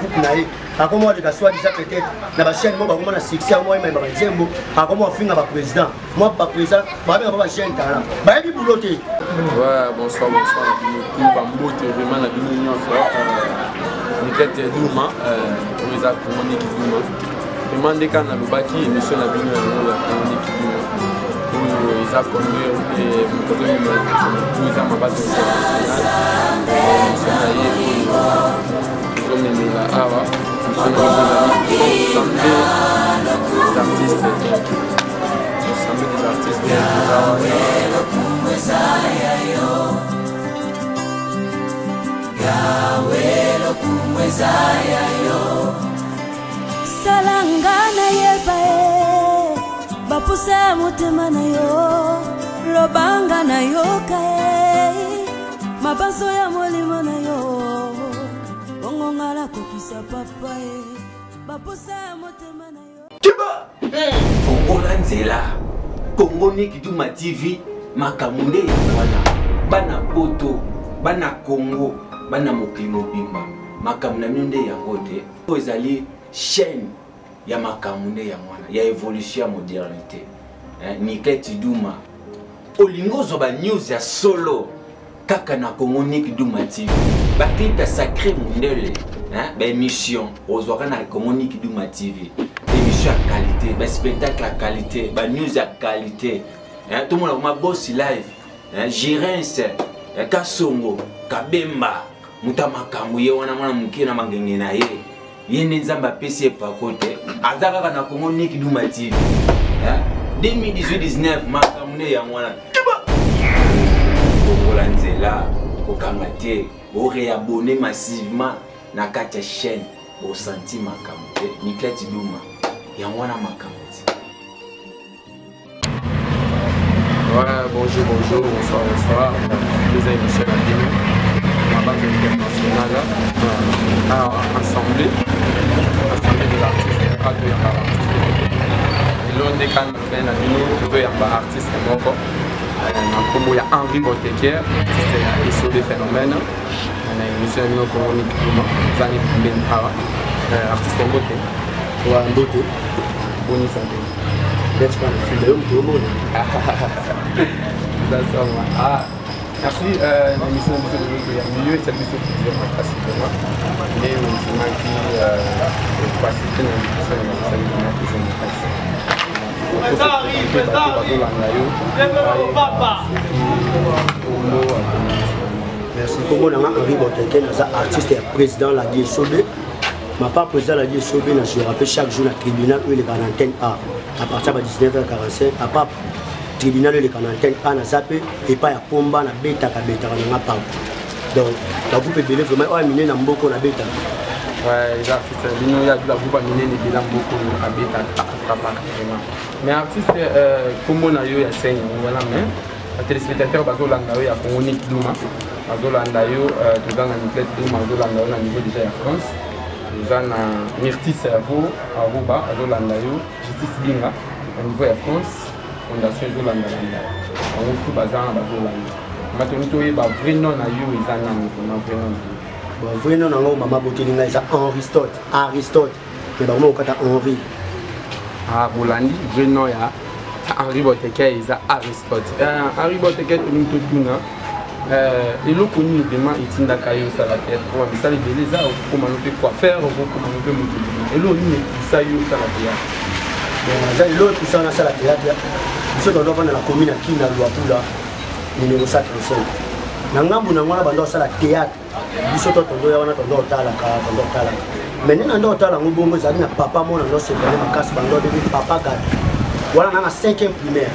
coupe naïe à comment de soit déjà peut-être na ba chaîne moi ba comment na succès moi mais ba nzembo à comment finga ba président moi ba président ba ba chaîne talent ba bi bouloté ouais bonsoir tout ba mbote vraiment na bino nyonso Niklette Douma comme ça pour mon équipe Douma demandez quand na lobaki émission na bino ya mon équipe Douma ils a connu et nous avons ma base Salangana yebae bapusa motema na yo lobanga na yo kae mabaso ya molimo na yo bongonga la kokisa papa bapusa motema na yo Kiba Kongola nzela Kongo Nick Douma TV makamunde ya wana bana poto bana Kongo bana mokili mobimba makamuna mionde ya ngote ezali chaîne ya makamunde ya mwana ya évolution ya modernité Niklette Douma olingozo ba news ya solo kaka na Kongo Nick Douma TV ba clip ya sacré mundele ba émission ozwaka na Kongo Nick Douma TV émission à qualité ba spectacle à qualité ba news à qualité tout le monde ma boss live Girens Kasongo Kabemba mutamakambu ye wana mwana mukina mangenge na ye yende nzamba pesi pa kote azaka na Kongo Nick Douma TV 2018-19 makamune ya mwana Kongola nzela kokangate o réabonner massivement na kati ya chaîne au senti makamute Niklette Douma ya mwana makamute. Ouais, bonjour, bonsoir. Deux émissions à Guinée, ma bande internationale, assemblée des artistes, pas de artistes. L'on est quand même à Guinée, il y a un artiste moko. Il y a Henri Boteker, artiste issu des phénomènes. Il y a une émission de Kongo Nick Douma, Zani Benhara, artiste Mbote. Ouais, Mbote. Bonne santé. N'est-ce pas le film de monde? Merci. L'émission de milieu, c'est le plus facilement. Mais on qui participer dans l'émission merci. Comme on a Henri Boteker, artiste et président de la DSOB. Ma part président de la DSOB, je rappelle chaque jour le tribunal où il est en antenne A. À partir de 19h45, à part tribunal le canantenne A na zappé et pas ya pomba na beta ka beta na pa. Donc la groupe belé vraiment o miné na mboko na beta. Ouais, les artistes bino ya la groupe miné ni bila mboko na beta ka vraiment. Mais artiste comme na yo ya seigne voilà mais téléspectateur bazolanda yo ya Kongo Nick Douma bazolanda yo to dans Niklette Douma bazolanda yo na niveau déjà ya France. Nous avons Myrti Cerveau, Aruba, Azolanda yo, Justice Binga, au niveau de France, Fondation Zolanda. On a tout bazar à Zolanda. Maintenant, tu as un vrai nom à you, ils ont un vrai nom. Bon, vrai nom à nous, maman Botelinga, c'est Aristote. Mais bon, on a Henri. Ah, Rolandi, vrai nom à Henri Boteker, ils ont Aristote. Henri Boteker, tu nous tout et le connu vraiment est une caillou sur la tête. On va ça les délais ça comment on peut quoi faire comment on peut monter et l'eau ni ça y est ça la théâtre bon ça l'autre tout ça dans la théâtre ceux dans la commune qui na Luapula numéro 135 na ngambu na ngwana bando ça la théâtre biso to tondo ya wana tondo tala mais nena ndo tala ngobongo za na papa mona ndo se bale makasi bando de papa Gabi wala na 5e primaire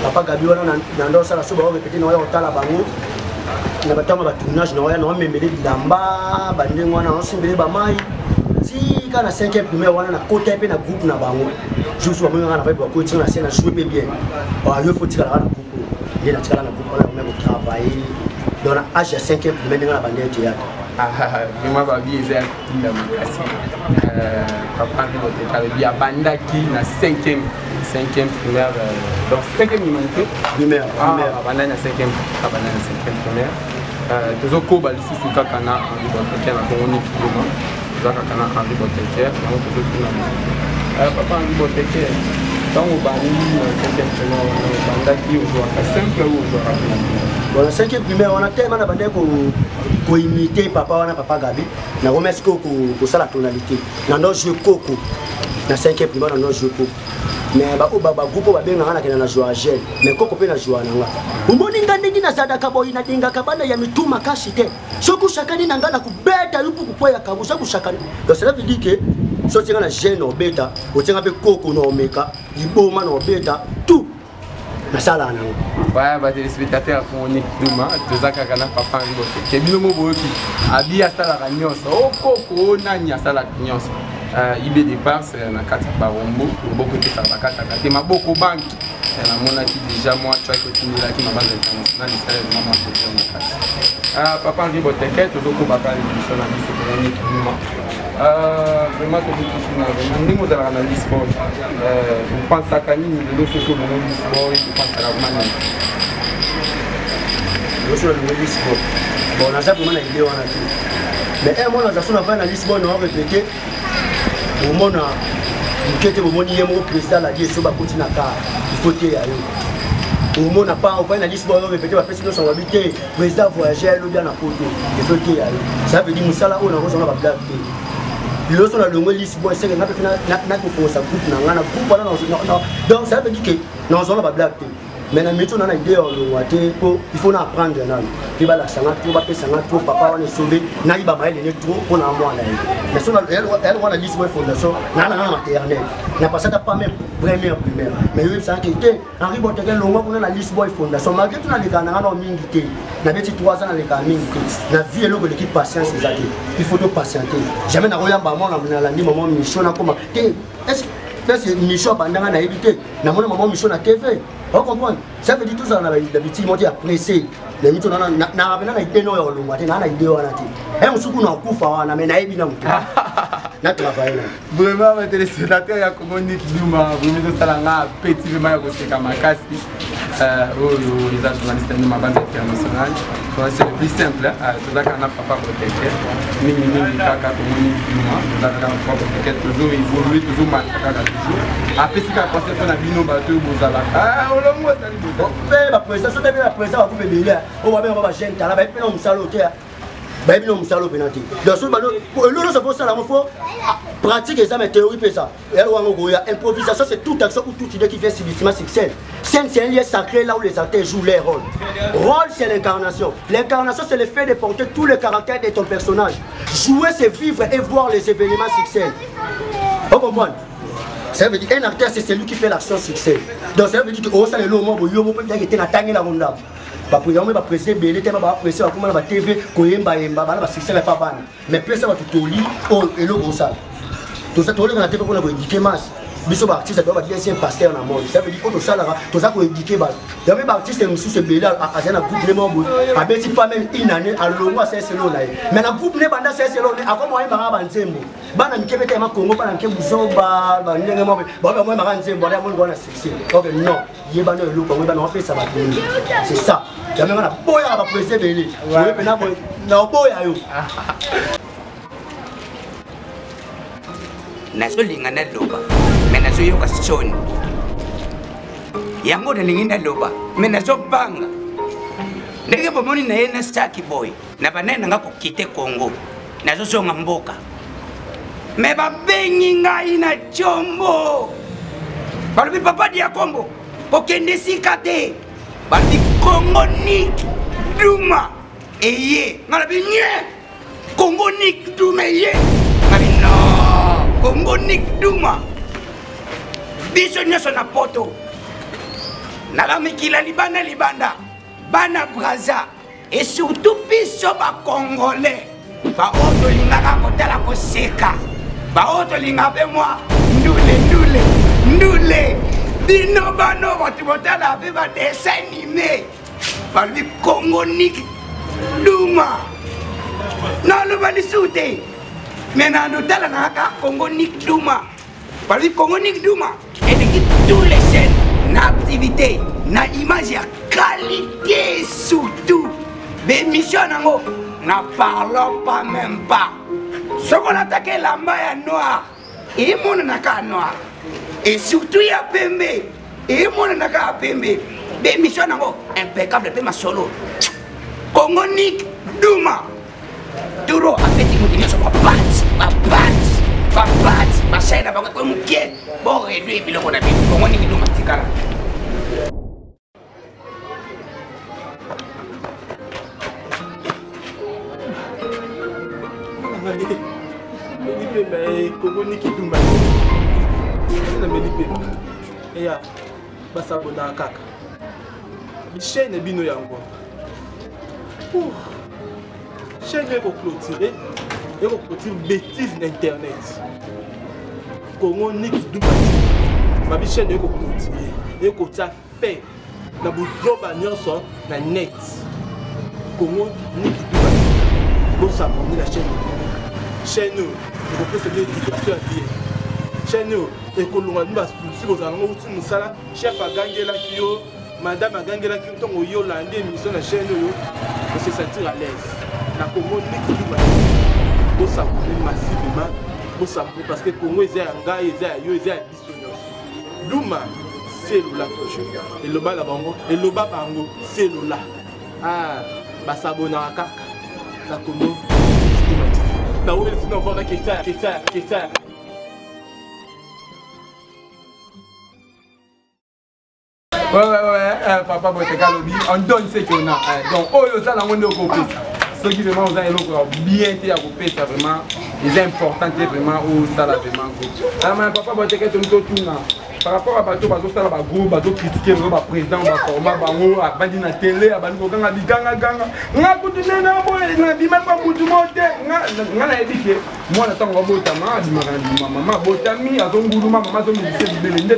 papa Gabi wala na ndo ça la so ba répéter na ya tala bango na batanga ba tournage na wana memele bilamba bande ngwana on simbele ba mai ti kana 5e primaire wana na côté pe na groupe na bango juste ba mwana na ba ko tina na jouer bien ba yo faut tika na groupe ni na tika na groupe wana même travailler dans l'âge de 5e primaire dans la bande théâtre vraiment ba bi ezali nda makasi papa ndi bote bien banda ki na 5e primaire donc 5e humanité primaire banda na 5e primaire tozo ko ba lisusu kaka na bote na Kongo Nick Douma tozaka kana Henri Boteker na moto tuna papa Henri Boteker tant au bani na 5e primaire on bandaki aujourd'hui simple ou aujourd'hui bon na 5e primaire on a tellement na bandé ko imiter papa wana papa Gabi na remercie ko sala tonalité na ndo jeu koko na 5e primaire na ndo jeu koko mais ba groupe ba benga na kena jouer gel mais koko pe na jouer na nga umoni ngandingi na sadaka boy na dinga kabana ya mituma kashite soku shakani na ngana kubeta yupu kupoya kabu soku shakani donc cela veut dire que so tinga na gel no beta o tinga pe koko no meka iboma no beta tout na sala na ouais ba téléspectateur Monique Duma tozaka kana papa Henri Boteker bino mo boyoki abi asala ka nyonso o koko nani asala nyonso IB départ c'est na kati barombo beaucoup de ça bakata kati maboko banki na mona ki déjà moi tu as continué là qui m'a base international c'est vraiment côté na kati papa Henri Boteker tozoko bakali biso na biso pour Monique Duma vraiment que vous vraiment ni modèle analyse sport vous pensez à Kani le fait que le sport vous pensez à la manière le sur le sport bon on a ça vraiment idée on a tout mais un moment dans la analyse sport on va répéter au moment où était au moment où président a dit ça va continuer à il faut qu'il y ait au moment n'a pas on va analyse sport on va répéter parce que nous sommes habités président voyager le bien à photo il faut qu'il y ait ça veut dire musala on a besoin de blague lorsqu'on a le mot Lisbonne, c'est que nous avons fait un groupe, donc ça veut dire que nous avons pas blague. Mais nous avons une idée, il faut apprendre. Il faut la sangat, il faut sangat, il faut papa on est sauvé, n'a pas mal de trop pour la moi. Mais si on a la Lisbonne fondation, n'a pas maternelle, n'a pas ça pas même première. Mais il faut s'inquiéter. Henri Boteker longuement pour la Lisbonne fondation. Malgré tout on a les Canadiens en mingi, n'a pas 3 ans dans les Canadiens, n'a vu l'équipe patience il faut patienter. Jamais n'a rien pas moi la dit maman mission na comment. Est-ce que mission pendant na éviter, na maman mission na TV. Vous comprenez? Ça veut dire tout ça, d'habitude, ils m'ont dit apprécier. Les mythos, on a idée, on a idée, on a dit. Et on se trouve dans le coup, on a mené à Ebina. On a travaillé. Vraiment, les téléspectateurs, il y a comme on dit, vous avez un petit peu de Kamakasi. Les journalistes de ma base internationale. C'est le plus simple. Tout ça, on a papa Boteker. Mini, kaka, Monique Duma. Tout ça, on a papa Boteker. Toujours évolué, toujours mal. Après, si on a pensé qu'on a bino bateau, vous avez la président, la président va couper bien. On va bien on va gêner. Là, va être un saloté. Va être un saloté penalty. Donc, l'autre ça faut ça, il faut pratiquer ça, mais théorie fait ça. Improvisation, c'est toute action ou toute idée qui fait civilisement succès. Scène, c'est un lieu sacré là où les acteurs jouent les rôles. Rôle, c'est l'incarnation. L'incarnation, c'est le fait de porter tous les caractères de ton personnage. Jouer, c'est vivre et voir les événements succès. Vous comprenez? Ça veut dire qu'un acteur, c'est celui qui fait l'action succès. Donc ça veut dire que ça, le moment où il peut être dans la ronde. Parce que il va presser belé, il va presser la TV, il va succès pas ban. Mais plus ça va tout lire et le gros ça. Tout ça, tout le monde a été pour éduquer masse. Biso artiste doit dire c'est un pasteur dans le monde. Ça veut dire que ça là, tout ça pour éduquer bas. Il y avait artiste qui se belé à un groupe de membres. À Betty pas même une année à l'eau c'est selon là. Mais le groupe n'est pas dans c'est selon. À comment il va banzembo. Bana mikebe tema Congo bana mikebe buzoba ba ndenge mo ba moi mara nzembo ya mo ngona succès. OK non, il bana le ko bana on fait ça ba. C'est ça. Jamais on a boya ba presser belé. Oui pena boy. Na boya yo. Nazolinga na loba mena zoyoka soni yango nalingi na loba mena zobanga ndenge bomoni na yena Staki Boy na banene nga kokite Congo nazozonga mboka me babengi ngai na chombo balobi papa dia kombo kokende sika te balobi Congonique Duma eye ngalobi nye Congonique Duma eye ngalobi no Congonique Duma biso nyonso na poto nalamikila libanda bana Braza et surtout biso ba Congolais ba oto lingaka kotala koseka ba oto linga be moi ndule bino bano batu botala be ba dessin animé ba li Congonique Duma na lo bali sute maintenant nous allons à Congonique Duma. Parce que Congonique Duma est de tous les chaînes, l'activité, l'image, la qualité surtout. Mais mission n'en parlons pas même pas. Soko nataka lamba ya noir. Et mon naka noir. Et surtout ya pembe. Et mon naka pembe. Des missions nango impeccable pe ma solo. Kongonik Duma. Duro apeti mutini so babat. Mashaina bako kwa mkie. Bo redui biloko na bibi. Kongonik Duma tikala. Kongonik Duma. Na melipe. Eya. Basabona kaka. Chaîne bino yango. Chaîne est clôturée. Et clôture bêtise d'internet. Kongonik Duma. Ma chaîne est clôturée. Et ko ta fait na bozoba nyonso na net. Kongonik Duma. Bo s'abonner la chaîne. Chaîne vous pouvez faire l'éducation bien. Chaîne et kolonga nous si vous allez au musala chef agangela kio madame agangela kio tongo yo lande émission na chaîne yo pour se sentir à l'aise. Na Kongonik Duma. Pour s'abonner massivement, pour s'abonner parce que Congo est un gars, il est un yo, il est un bisonnier. Duma c'est là et le bas la bango et le bas bango c'est là. Ah, bah s'abonner à kaka. Na Kongo. Na où est-ce qu'on va la question. Ouais, papa Boteka Lobi, on donne ce qu'on a. Donc, oh, ça, on a compris. Ce qui vraiment vous avez bien été à couper, c'est vraiment les importants, vraiment, où ça l'a vraiment coupé. Alors, papa Boteka, tu me tout par rapport à Bateau, ça va gros, Bateau critiquer le président, le format, à bandi na télé, à bandi ganga, ganga. On a beaucoup de gens, on a dit même pas beaucoup de monde. On a dit que moi, j'attends un botama, maman, botami, à son boulot, maman, son ministère, il a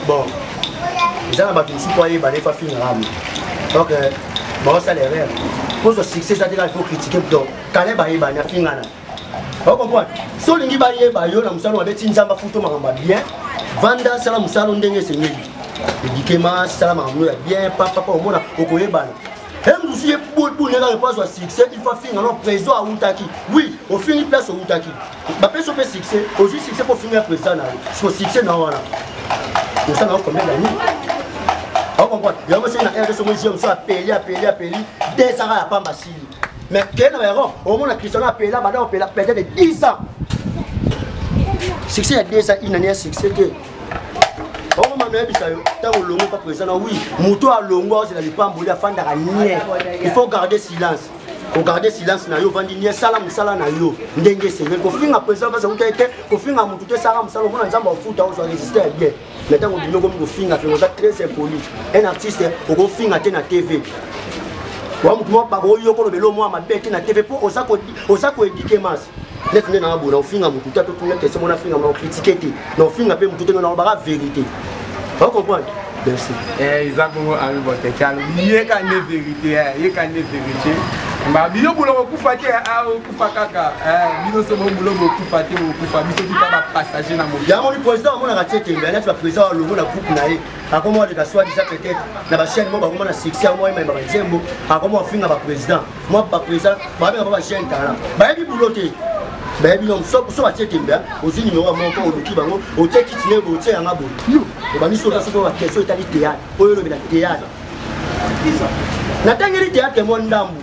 bon, ils ont battu citoyen, ils ont fait un donc, bon, ça les rêves. Pour ce succès, ça il faut critiquer. Donc, quand les bails, ils ont fait un vous comprenez? Si vous avez des bails, vous avez des gens qui ont bien. Vanda, ça vous avez des gens qui ont médicaments, ça vous avez bien. Papa, au monde, vous avez des gens. Vous avez pour succès, il faut finir un président à Outaki. Oui, on finit place au Outaki. La personne fait succès, aussi succès pour finir président. Si vous succès, non, voilà. Vous savez combien d'années? Vous comprenez? Il y a aussi une RDC, on s'est appelé, des arrêts à Pambasili. Mais quel erreur? Au moins, la Christian a appelé là, on peut peut-être de 10 ans. Succès, il y a 10 ans, il y a un succès que. On m'a dit ça, tant que l'on n'est pas présent, oui, Mouto à l'ongo, c'est la lipambouli à faire il faut garder silence. Pour garder silence, na yo vandinier salam sala na yo ndenge sengel ko finga présent parce que vous êtes ko finga mutu salam sala ko na nzamba futa o so résister bien mais tant que bino ko finga fait ça très impoli un artiste ko finga te na TV wa mutu mo ba ko yo ko lo mo ma bete na TV pour osako éduquer masse net ne na bona o finga mutu ta to tout net c'est mon finga mo critiquer te na finga pe mutu te na ba vérité vous comprenez? Merci. Isaac Bongo a eu votre calme. Il y a quand même vérité. Il y a quand même vérité. Mais il y a beaucoup de fatigues à Okufakaka. Il y a beaucoup de fatigues à Okufakaka. Il y a passager dans mon. Il y a mon président, on a raté. Il y a un président, le mot la coupe naïe. À comment on a soit déjà peut-être la chaîne, moi, comment on a succès, moi, il m'a dit mot. À comment on finit avec président. Moi, pas président, moi, je vais chaîne talent. Bah, il y a bouloté. Ben non, sauf à cette bien, aussi numéro à mon corps au qui bango, au tech qui tient au tien à bout. On va nous sur la question italienne théâtre, au lieu de la théâtre. N'attendez le théâtre que mon dame.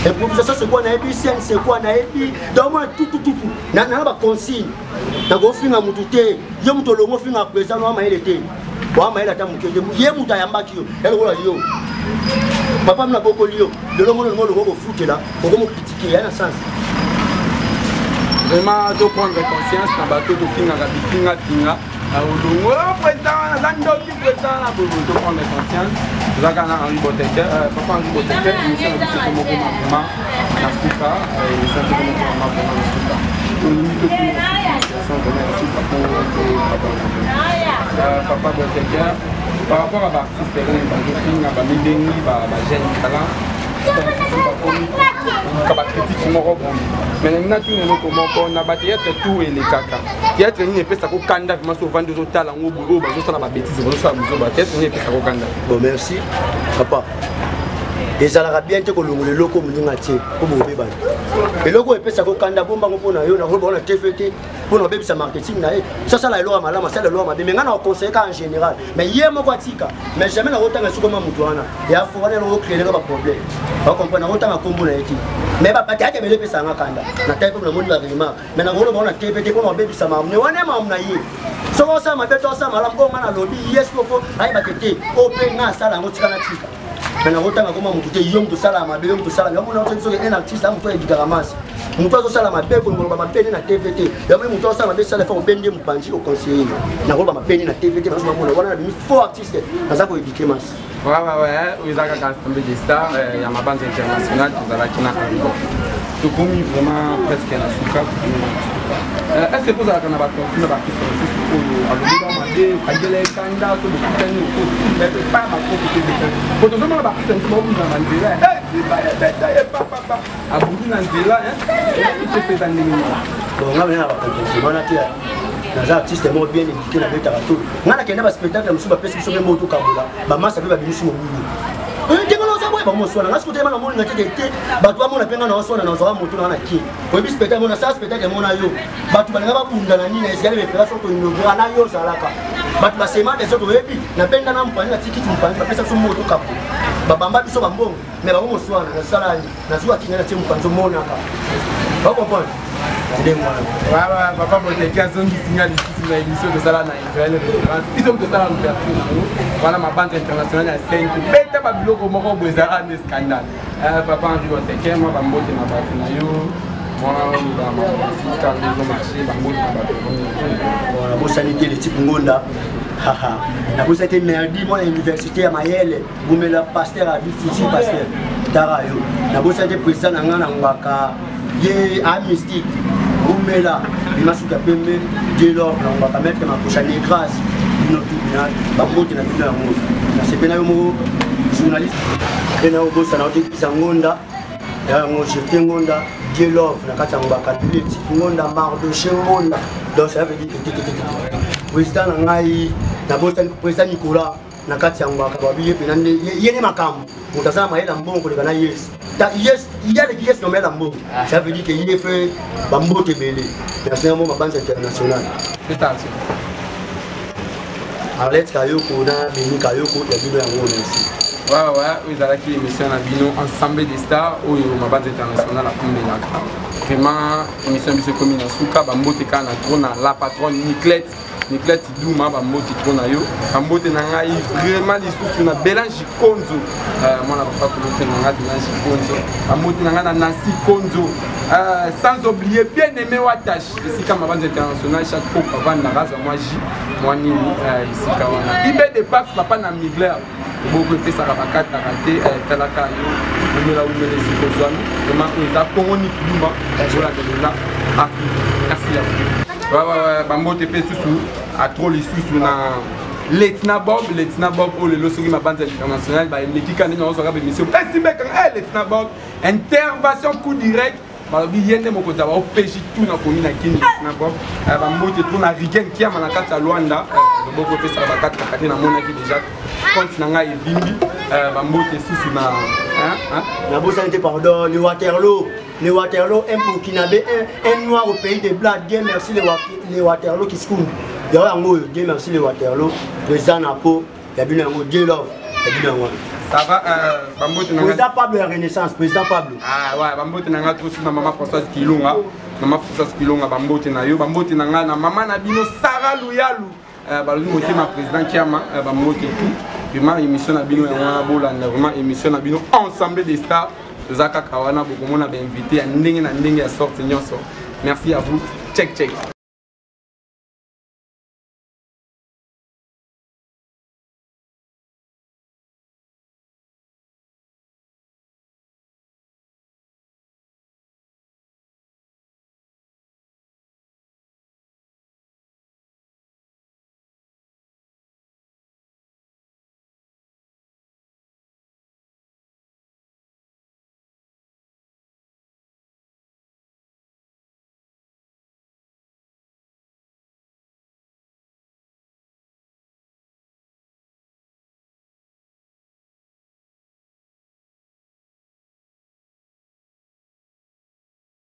Et pour ça, c'est quoi, on a épi, c'est quoi, on a épi, dans moi tout. N'a pas consigne. N'a pas fin à moutouté, y'a moutou le mot fin à présent, on m'a été. On m'a été à moutou, y'a moutou à yambakio, elle roule à yo. Papa m'a beaucoup lio, de l'homme le mot au foot là, pour me critiquer, il y a un sens. Vraiment, de prendre conscience dans le bateau de finga, au président, de prendre conscience. Nous avons Henri Boteka, papa Henri Boteka, nous sommes vraiment la Souka, et nous sommes vraiment la Souka. Papa Boteka, par rapport à l'artiste, il y a des jeunes talents. Mais maintenant, tu ne comment on a battu tout et les caca. Théâtre, il n'est pas ça qu'on canda, mais souvent deux autres talents au boulot, mais ça la bêtise, on s'est amusé, théâtre, il n'est pas ça qu'on canda. Bon, merci, papa. ezalaka bien te kolongola eloko moninga tie po bobebana eloko epesaka okanda bombango mpona yo nakobona tft mpona obebisa marketing na ye sasala eloko ya malamu asala eloko mabe mais ngai na oconseille ka en général mais ye moko atika mais jamais nakotanga sikoma motu wana yafo wana eloko créeleka baproblème bakomprendre nakotanga kombo na ye ti mais bateyaka ebele epesanga kanda na tai mpe namoni baremarque mais nakolo bango na tft mpona obebisa mamu ne wana mamu na ye soki osala mabe to osala malamu o nga na lobi yes kofo ayebake te o mpe nga asala yango tika na tika mais nakotanga koma motu te yo motu osala mabe yo motu osala yamona soki un artiste motu ayedikaka masi motu azosala mabe kolongoloba mapeni na tvt yamoi motu osala mabe sala fa obende mopanzi oconseiller nakoloba mapeni na tvt nazomamona wana na bimi faux artiste naza koedike masi ezaka ensemble des stars ya mabande international tozalaki na ango tokomi vraiment presque na suka est-ce que tozalaka na bakonfi na baartiste mosusu oyo alobika mabe kangela ekanda to bokutani okopa bakopi te po tozomona baartiste mosusu babunda na nzela sibaya epapapa abungi na nzela epesa ndenge nga bena na bakontemplema te naza artiste moko bien édité na betaka to nga nakende baspectacle mosusu bapesi biso mpe moto kabola bamasa mpe babimisi mobulu ndenge naoza boye bamoswana nga sikotelema na moninga teke te bato bamona mpe nga na oswana nazwaka moto nanga na kie oyebi spectacle mona sala spectacle mona yo bato balinga babunda na nini esikali befera soki toinogera na yo ozalaka bato basemade soki oyebi napenda na mopanzi na tikiti mopanzi bapesa biso moto kabola babamba biso bambongo me bango moswana nasala nazwaka kinga na tie mopanzi omonaka bakomprendre papa boteki azongisinga lisusu na émission tozala na israel référence biso tozala l'ouverture nango wana mabande internationale ya 5 beta babiloko moko boye ezala nde scandale papa henri boteke mwa bambote na bato na yo marché bambote na bato nabosani te le type ngonda nabosani te merdi mwana université ya mayele bumela paster abi futi paster tara yo nabosani te président na nga na ngwaka ye amystique Boumela, il m'a soutenu pembe, Délor, on va mettre ma prochaine grâce, une autre finale, pas pour te la vie de l'amour. C'est bien un journaliste, bien un boss, ça n'a été Zangonda, j'ai fait Ngonda, Délor, on a quatre ans, Ngonda, Mardoché, Ngonda, donc ça veut dire que président Nangaï, d'abord président Nicolas, na kati ya ngwaka babiye pe nande yene makambo mutazama mahela mbongo le kana yes ta yes yale ki yes no mela mbongo ça veut dire que il est fait bambote belé merci à mon banque internationale c'est ça Arlette Kayoko na Beni Kayoko ya bino ya ngona ici oui ezalaki émission na bino ensemble des stars oyo mabande internationale akomelaka vraiment émission biso komi na suka bambote kana trop na la patronne Nicolette Douma bambote trop na yo bambote na ngai vraiment lisusu na Belange Konzo mwana papa kolote na ngai Belange Konzo bambote na ngai na Nancy Konzo sans oublier bien aimé Watash esika mabande internationale chaque fois papa na raza moi J moi nini esika wana ibe de pax papa na Migler beaucoup de ça va quatre raté talaka yo on là où les supposons vraiment on a Congo Douma voilà de là merci à vous bambote pe susu a trop lisusu na Letna Bob o le losoki ma bande internationale ba l'équipe ndenge ozo ka émission si mec Letna Bob intervention coup direct balobi yende moko za ba opeji tout na commune kini Letna Bob bambote tout na weekend kia manakata ya Luanda boko pe ça ba quatre kati na mona ki déjà compte na ngai vimbi bambote susu na bosante pardon les Waterloo, un Burkinabé, un noir au pays des Blancs. Dieu merci les Waterloo qui se font. Dieu merci les Waterloo, les Zanapo, Dieu Love, ça va, Bambote président Pablo la Renaissance, président Pablo. Ah ouais, Bambote nanga tout na maman Françoise Kilonga, Bambote na yo, Bambote nanga na maman na bino Sarah Luyalu. Balobi motema président Kiama, Bambote tout. Vraiment émission na bino ya bolanda, vraiment émission na bino ensemble des stars. Zaka Kawana, beaucoup de monde a invité à ndenge ya sorte nyonso. Merci à vous. Check.